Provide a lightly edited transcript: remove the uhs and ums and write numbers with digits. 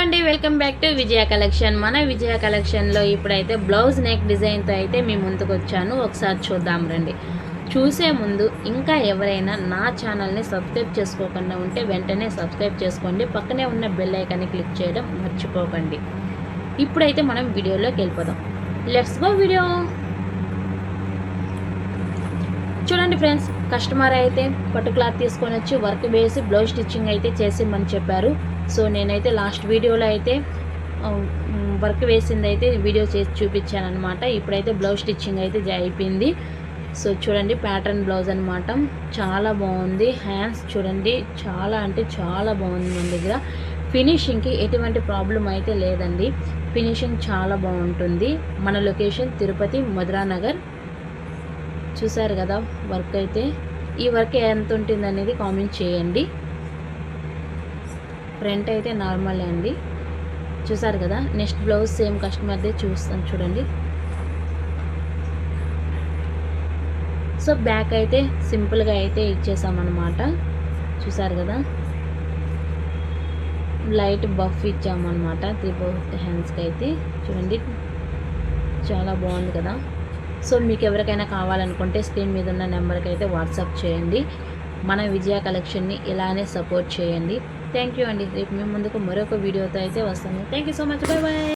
అండి, welcome back to Vijaya collection. మన విజయ కలెక్షన్లో ఇప్పుడైతే బ్లౌజ్ నెక్ డిజైన్తో అయితే మీ ముందుకు వచ్చాను. ఒకసారి చూద్దాం రండి. చూసే ముందు ఇంకా ఎవరైనా నా ఛానల్ని సబ్స్క్రైబ్ చేసుకోకుండా ఉంటే వెంటనే సబ్స్క్రైబ్ చేసుకోండి. పక్కనే ఉన్న బెల్ ఐకాన్ని క్లిక్ చేయడం మర్చిపోకండి. ఇప్పుడైతే మనం వీడియోలోకి వెళ్ళిపోదాం. Let's go video. చూడండి ఫ్రెండ్స్, కస్టమర్ అయితే పట్టు క్లాత్ తీసుకొని వచ్చి వర్క్ వేసి బ్లౌజ్ స్టిచ్చింగ్ అయితే చేసిమని చెప్పారు. సో నేనైతే లాస్ట్ వీడియోలో అయితే వర్క్ వేసింది అయితే వీడియో చేసి చూపించాను అనమాట. ఇప్పుడైతే బ్లౌజ్ స్టిచ్చింగ్ అయితే అయిపోయింది. సో చూడండి, ప్యాటర్న్ బ్లౌజ్ అనమాట. చాలా బాగుంది. హ్యాండ్స్ చూడండి, చాలా అంటే చాలా బాగుంది. మన దగ్గర ఫినిషింగ్కి ఎటువంటి ప్రాబ్లం అయితే లేదండి. ఫినిషింగ్ చాలా బాగుంటుంది. మన లొకేషన్ తిరుపతి మధురానగర్. చూసారు కదా వర్క్ అయితే. ఈ వర్క్ ఎంత ఉంటుంది అనేది కామెంట్ చేయండి. ఫ్రంట్ అయితే నార్మలే అండి. చూసారు కదా. నెక్స్ట్ బ్లౌజ్ సేమ్ కస్టమర్దే చూస్తాను చూడండి. సో బ్యాక్ అయితే సింపుల్గా అయితే ఇచ్చేసామన్నమాట. చూసారు కదా, లైట్ బఫ్ ఇచ్చామన్నమాట 3/4 హ్యాండ్స్కి అయితే. చూడండి, చాలా బాగుంది కదా. సో మీకు ఎవరికైనా కావాలనుకుంటే స్క్రీన్ మీద ఉన్న నెంబర్కి అయితే వాట్సాప్ చేయండి. మన విజయ కలెక్షన్ని ఇలానే సపోర్ట్ చేయండి. థ్యాంక్ యూ అండి. రేపు మీ ముందుకు మరొక వీడియోతో అయితే వస్తాను. Thank you so much. Bye bye.